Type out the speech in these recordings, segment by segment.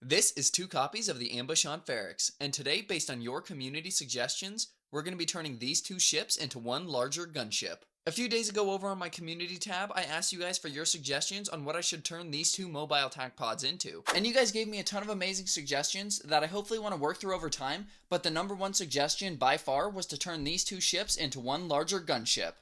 This is two copies of the ambush on Ferrix, and today, based on your community suggestions, we're going to be turning these two ships into one larger gunship. A few days ago over on my community tab, I asked you guys for your suggestions on what I should turn these two mobile attack pods into. And you guys gave me a ton of amazing suggestions that I hopefully want to work through over time, but the number one suggestion by far was to turn these two ships into one larger gunship.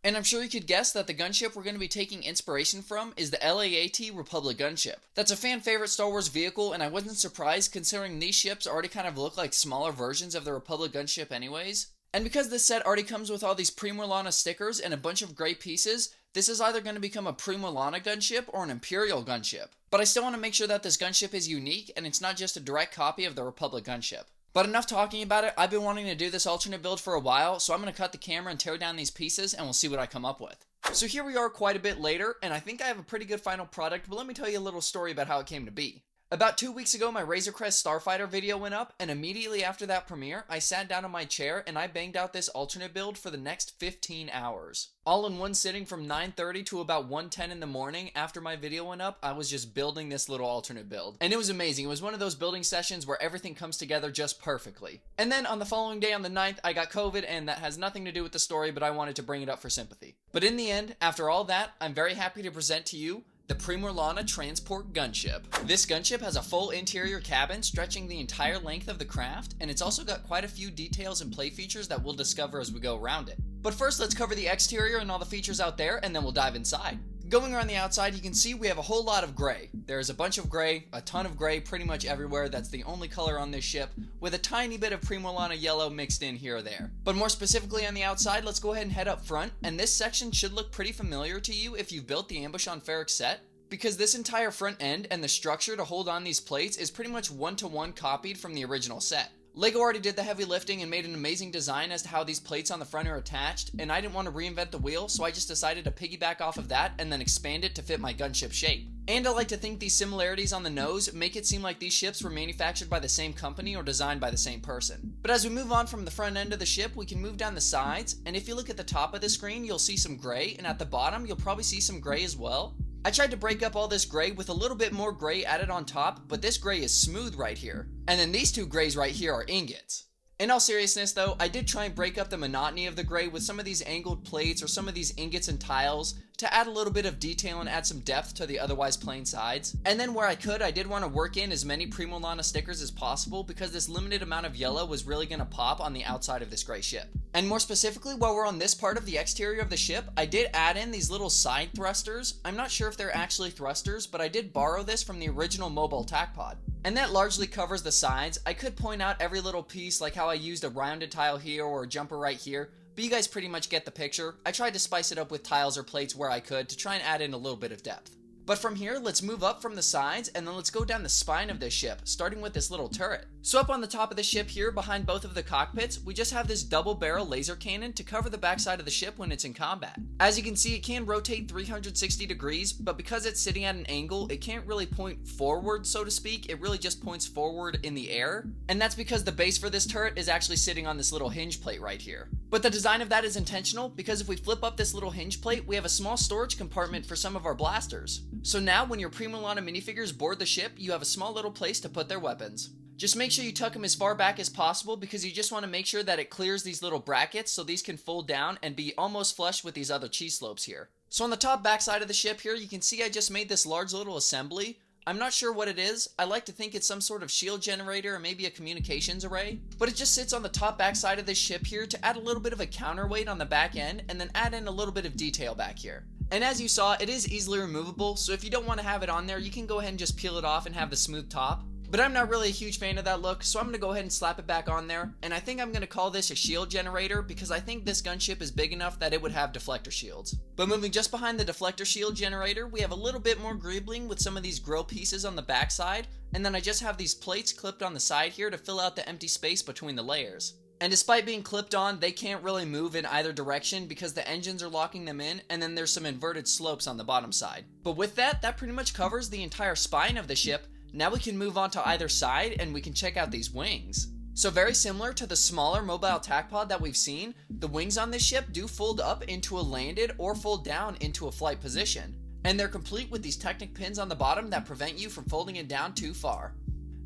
And I'm sure you could guess that the gunship we're going to be taking inspiration from is the LAAT Republic gunship. That's a fan favorite Star Wars vehicle, and I wasn't surprised considering these ships already kind of look like smaller versions of the Republic gunship anyways. And because this set already comes with all these Pre-Morlana stickers and a bunch of gray pieces, this is either going to become a Pre-Morlana gunship or an Imperial gunship. But I still want to make sure that this gunship is unique and it's not just a direct copy of the Republic gunship. But enough talking about it. I've been wanting to do this alternate build for a while, so I'm going to cut the camera and tear down these pieces and we'll see what I come up with. So here we are quite a bit later, and I think I have a pretty good final product, but let me tell you a little story about how it came to be. About 2 weeks ago, my Razor Crest Starfighter video went up, and immediately after that premiere, I sat down in my chair and I banged out this alternate build for the next 15 hours. All in one sitting from 9:30 to about 1:10 in the morning after my video went up, I was just building this little alternate build. And it was amazing. It was one of those building sessions where everything comes together just perfectly. And then on the following day on the 9th, I got COVID, and that has nothing to do with the story, but I wanted to bring it up for sympathy. But in the end, after all that, I'm very happy to present to you the Pre-Morlana Transport Gunship. This gunship has a full interior cabin stretching the entire length of the craft, and it's also got quite a few details and play features that we'll discover as we go around it. But first, let's cover the exterior and all the features out there, and then we'll dive inside. Going around the outside, you can see we have a whole lot of gray. There's a bunch of gray, a ton of gray pretty much everywhere. That's the only color on this ship, with a tiny bit of Pre-Morlana yellow mixed in here or there. But more specifically on the outside, let's go ahead and head up front, and this section should look pretty familiar to you if you've built the Ambush on Ferrix set, because this entire front end and the structure to hold on these plates is pretty much one-to-one copied from the original set. LEGO already did the heavy lifting and made an amazing design as to how these plates on the front are attached, and I didn't want to reinvent the wheel, so I just decided to piggyback off of that and then expand it to fit my gunship shape. And I like to think these similarities on the nose make it seem like these ships were manufactured by the same company or designed by the same person. But as we move on from the front end of the ship, we can move down the sides, and if you look at the top of the screen, you'll see some gray, and at the bottom, you'll probably see some gray as well. I tried to break up all this gray with a little bit more gray added on top, but this gray is smooth right here. And then these two grays right here are ingots. In all seriousness though, I did try and break up the monotony of the gray with some of these angled plates or some of these ingots and tiles to add a little bit of detail and add some depth to the otherwise plain sides. And then where I could, I did want to work in as many Pre-Morlana stickers as possible because this limited amount of yellow was really going to pop on the outside of this gray ship. And more specifically, while we're on this part of the exterior of the ship, I did add in these little side thrusters. I'm not sure if they're actually thrusters, but I did borrow this from the original mobile attack pod. And that largely covers the sides. I could point out every little piece, like how I used a rounded tile here or a jumper right here, but you guys pretty much get the picture. I tried to spice it up with tiles or plates where I could to try and add in a little bit of depth. But from here, let's move up from the sides and then let's go down the spine of this ship, starting with this little turret. So up on the top of the ship here, behind both of the cockpits, we just have this double barrel laser cannon to cover the backside of the ship when it's in combat. As you can see, it can rotate 360 degrees, but because it's sitting at an angle, it can't really point forward, so to speak. It really just points forward in the air. And that's because the base for this turret is actually sitting on this little hinge plate right here. But the design of that is intentional because if we flip up this little hinge plate, we have a small storage compartment for some of our blasters. So now when your Pre-Morlana minifigures board the ship, you have a small little place to put their weapons. Just make sure you tuck them as far back as possible because you just want to make sure that it clears these little brackets so these can fold down and be almost flush with these other cheese slopes here. So on the top backside of the ship here, you can see I just made this large little assembly. I'm not sure what it is. I like to think it's some sort of shield generator or maybe a communications array, but it just sits on the top backside of this ship here to add a little bit of a counterweight on the back end and then add in a little bit of detail back here. And as you saw, it is easily removable, so if you don't want to have it on there, you can go ahead and just peel it off and have the smooth top. But I'm not really a huge fan of that look, so I'm going to go ahead and slap it back on there. And I think I'm going to call this a shield generator because I think this gunship is big enough that it would have deflector shields. But moving just behind the deflector shield generator, we have a little bit more greebling with some of these grill pieces on the backside. And then I just have these plates clipped on the side here to fill out the empty space between the layers. And despite being clipped on, they can't really move in either direction because the engines are locking them in, and then there's some inverted slopes on the bottom side. But with that, that pretty much covers the entire spine of the ship. Now we can move on to either side and we can check out these wings. So very similar to the smaller mobile attack pod that we've seen, the wings on this ship do fold up into a landed or fold down into a flight position. and they're complete with these Technic pins on the bottom that prevent you from folding it down too far.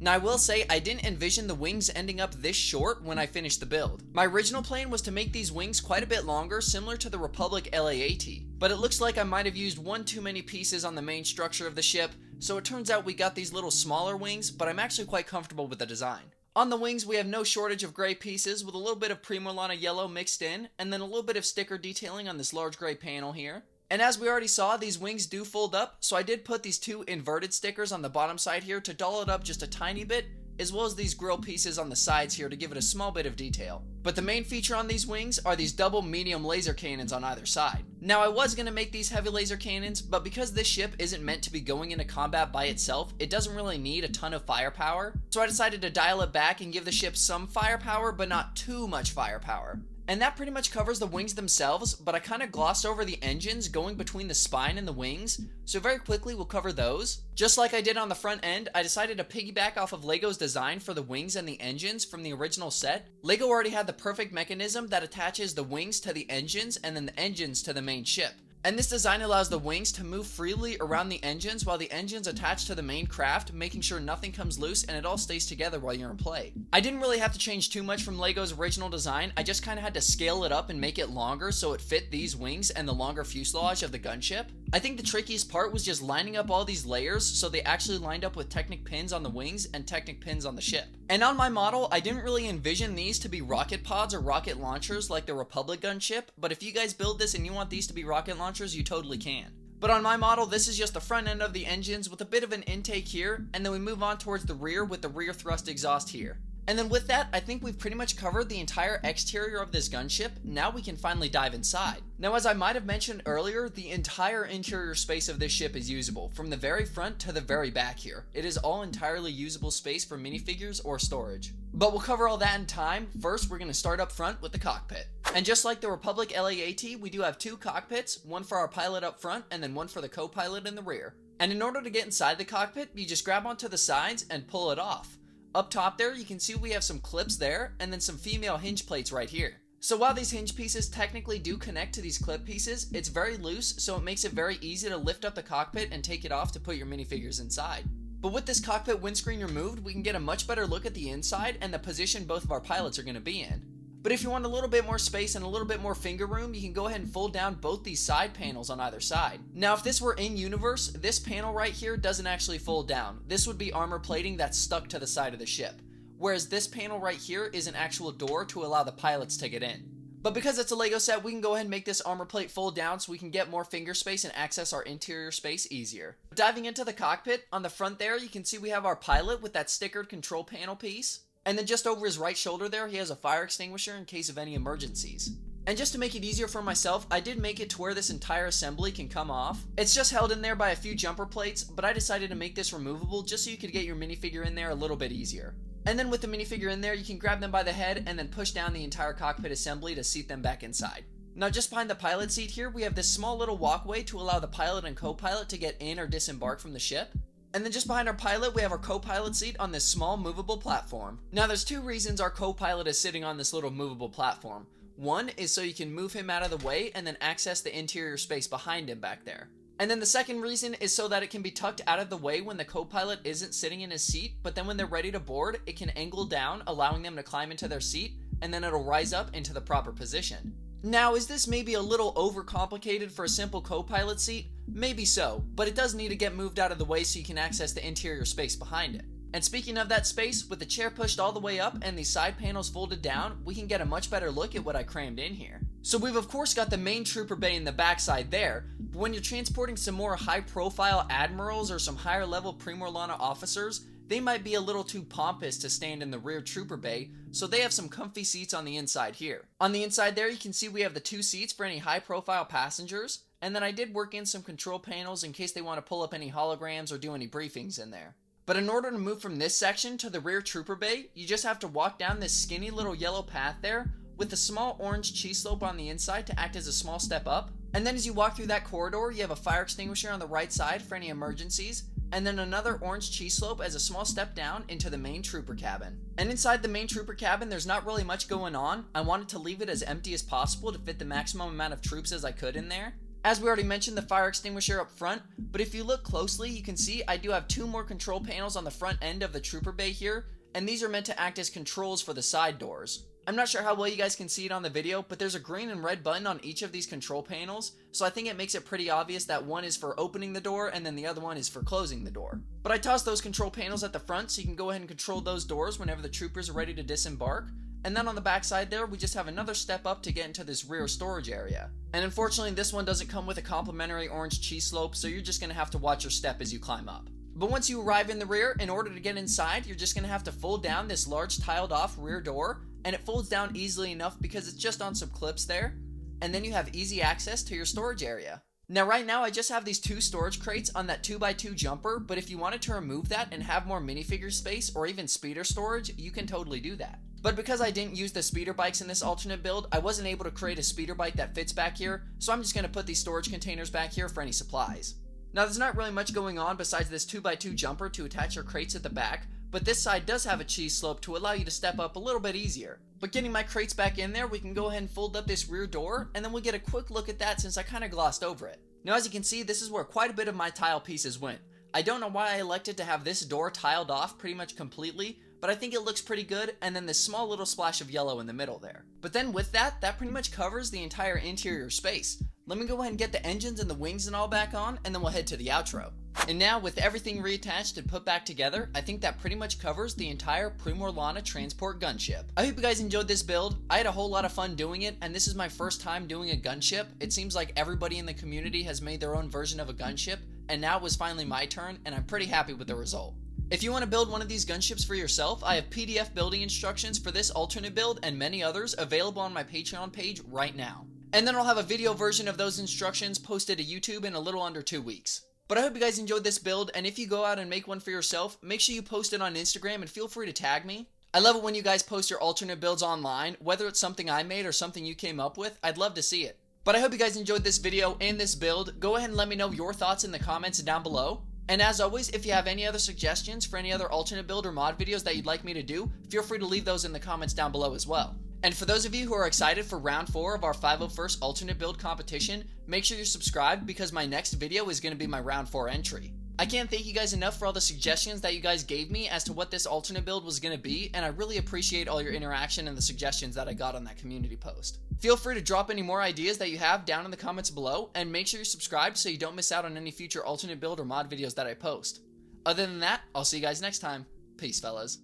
Now I will say I didn't envision the wings ending up this short when I finished the build. My original plan was to make these wings quite a bit longer, similar to the Republic LAAT, but it looks like I might have used one too many pieces on the main structure of the ship, so it turns out we got these little smaller wings, but I'm actually quite comfortable with the design. On the wings, we have no shortage of gray pieces with a little bit of Pre-Morlana yellow mixed in, and then a little bit of sticker detailing on this large gray panel here. And as we already saw, these wings do fold up, so I did put these two inverted stickers on the bottom side here to doll it up just a tiny bit, as well as these grill pieces on the sides here to give it a small bit of detail. But the main feature on these wings are these double medium laser cannons on either side. Now I was going to make these heavy laser cannons, but because this ship isn't meant to be going into combat by itself, it doesn't really need a ton of firepower, so I decided to dial it back and give the ship some firepower, but not too much firepower. And that pretty much covers the wings themselves, but I kind of glossed over the engines going between the spine and the wings, so very quickly we'll cover those. Just like I did on the front end, I decided to piggyback off of LEGO's design for the wings and the engines from the original set. LEGO already had the perfect mechanism that attaches the wings to the engines and then the engines to the main ship. And this design allows the wings to move freely around the engines while the engines attach to the main craft, making sure nothing comes loose and it all stays together while you're in play. I didn't really have to change too much from LEGO's original design, I just kind of had to scale it up and make it longer so it fit these wings and the longer fuselage of the gunship. I think the trickiest part was just lining up all these layers so they actually lined up with Technic pins on the wings and Technic pins on the ship. And on my model, I didn't really envision these to be rocket pods or rocket launchers like the Republic gunship, but if you guys build this and you want these to be rocket launchers, you totally can. But on my model, this is just the front end of the engines with a bit of an intake here, and then we move on towards the rear with the rear thrust exhaust here. And then with that, I think we've pretty much covered the entire exterior of this gunship. Now we can finally dive inside. Now, as I might have mentioned earlier, the entire interior space of this ship is usable, from the very front to the very back here. It is all entirely usable space for minifigures or storage. But we'll cover all that in time. First, we're going to start up front with the cockpit. And just like the Republic LAAT, we do have two cockpits, one for our pilot up front and then one for the co-pilot in the rear. And in order to get inside the cockpit, you just grab onto the sides and pull it off. Up top there, you can see we have some clips there, and then some female hinge plates right here. So while these hinge pieces technically do connect to these clip pieces, it's very loose, so it makes it very easy to lift up the cockpit and take it off to put your minifigures inside. But with this cockpit windscreen removed, we can get a much better look at the inside and the position both of our pilots are going to be in. But if you want a little bit more space and a little bit more finger room, you can go ahead and fold down both these side panels on either side. Now, if this were in universe, this panel right here doesn't actually fold down. This would be armor plating that's stuck to the side of the ship. Whereas this panel right here is an actual door to allow the pilots to get in. But because it's a LEGO set, we can go ahead and make this armor plate fold down so we can get more finger space and access our interior space easier. Diving into the cockpit, on the front there, you can see we have our pilot with that stickered control panel piece. And then just over his right shoulder there, he has a fire extinguisher in case of any emergencies. And just to make it easier for myself, I did make it to where this entire assembly can come off. It's just held in there by a few jumper plates, but I decided to make this removable just so you could get your minifigure in there a little bit easier. And then with the minifigure in there, you can grab them by the head and then push down the entire cockpit assembly to seat them back inside. Now just behind the pilot seat here, we have this small little walkway to allow the pilot and co-pilot to get in or disembark from the ship. And then just behind our pilot, we have our co-pilot seat on this small movable platform. Now there's two reasons our co-pilot is sitting on this little movable platform. One is so you can move him out of the way and then access the interior space behind him back there. And then the second reason is so that it can be tucked out of the way when the co-pilot isn't sitting in his seat, but then when they're ready to board, it can angle down, allowing them to climb into their seat, and then it'll rise up into the proper position. Now, is this maybe a little overcomplicated for a simple co-pilot seat? Maybe so, but it does need to get moved out of the way so you can access the interior space behind it. And speaking of that space, with the chair pushed all the way up and these side panels folded down, we can get a much better look at what I crammed in here. So we've of course got the main trooper bay in the backside there, but when you're transporting some more high-profile admirals or some higher-level Pre-Morlana officers, they might be a little too pompous to stand in the rear trooper bay, so they have some comfy seats on the inside here. On the inside there, you can see we have the two seats for any high-profile passengers, and then I did work in some control panels in case they want to pull up any holograms or do any briefings in there. But in order to move from this section to the rear trooper bay, you just have to walk down this skinny little yellow path there with a small orange T-slope on the inside to act as a small step up. And then as you walk through that corridor, you have a fire extinguisher on the right side for any emergencies, and then another orange T-slope as a small step down into the main trooper cabin. And inside the main trooper cabin, there's not really much going on. I wanted to leave it as empty as possible to fit the maximum amount of troops as I could in there. As we already mentioned, the fire extinguisher up front, but if you look closely, you can see I do have 2 more control panels on the front end of the trooper bay here, and these are meant to act as controls for the side doors. I'm not sure how well you guys can see it on the video, but there's a green and red button on each of these control panels, so I think it makes it pretty obvious that one is for opening the door and then the other one is for closing the door. But I tossed those control panels at the front so you can go ahead and control those doors whenever the troopers are ready to disembark. And then on the back side there, we just have another step up to get into this rear storage area. And unfortunately, this one doesn't come with a complimentary orange cheese slope, so you're just going to have to watch your step as you climb up. But once you arrive in the rear, in order to get inside, you're just going to have to fold down this large tiled off rear door, and it folds down easily enough because it's just on some clips there, and then you have easy access to your storage area. Now right now I just have these 2 storage crates on that 2x2 jumper, but if you wanted to remove that and have more minifigure space or even speeder storage, you can totally do that. But because I didn't use the speeder bikes in this alternate build, I wasn't able to create a speeder bike that fits back here, so I'm just going to put these storage containers back here for any supplies. Now there's not really much going on besides this 2x2 jumper to attach your crates at the back, but this side does have a cheese slope to allow you to step up a little bit easier. But getting my crates back in there, we can go ahead and fold up this rear door, and then we'll get a quick look at that since I kind of glossed over it. Now as you can see, this is where quite a bit of my tile pieces went. I don't know why I elected to have this door tiled off pretty much completely, but I think it looks pretty good, and then this small little splash of yellow in the middle there. But then with that pretty much covers the entire interior space. Let me go ahead and get the engines and the wings and all back on, and then we'll head to the outro. And now, with everything reattached and put back together, I think that pretty much covers the entire Pre-Morlana transport gunship. I hope you guys enjoyed this build. I had a whole lot of fun doing it, and this is my first time doing a gunship. It seems like everybody in the community has made their own version of a gunship, and now it was finally my turn, and I'm pretty happy with the result. If you want to build one of these gunships for yourself, I have PDF building instructions for this alternate build and many others available on my Patreon page right now. And then I'll have a video version of those instructions posted to YouTube in a little under 2 weeks. But I hope you guys enjoyed this build, and if you go out and make one for yourself, make sure you post it on Instagram and feel free to tag me. I love it when you guys post your alternate builds online, whether it's something I made or something you came up with, I'd love to see it. But I hope you guys enjoyed this video and this build. Go ahead and let me know your thoughts in the comments down below. And as always, if you have any other suggestions for any other alternate build or mod videos that you'd like me to do, feel free to leave those in the comments down below as well. And for those of you who are excited for round 4 of our 501st alternate build competition, make sure you're subscribed because my next video is going to be my round 4 entry. I can't thank you guys enough for all the suggestions that you guys gave me as to what this alternate build was going to be, and I really appreciate all your interaction and the suggestions that I got on that community post. Feel free to drop any more ideas that you have down in the comments below, and make sure you're subscribed so you don't miss out on any future alternate build or mod videos that I post. Other than that, I'll see you guys next time. Peace, fellas.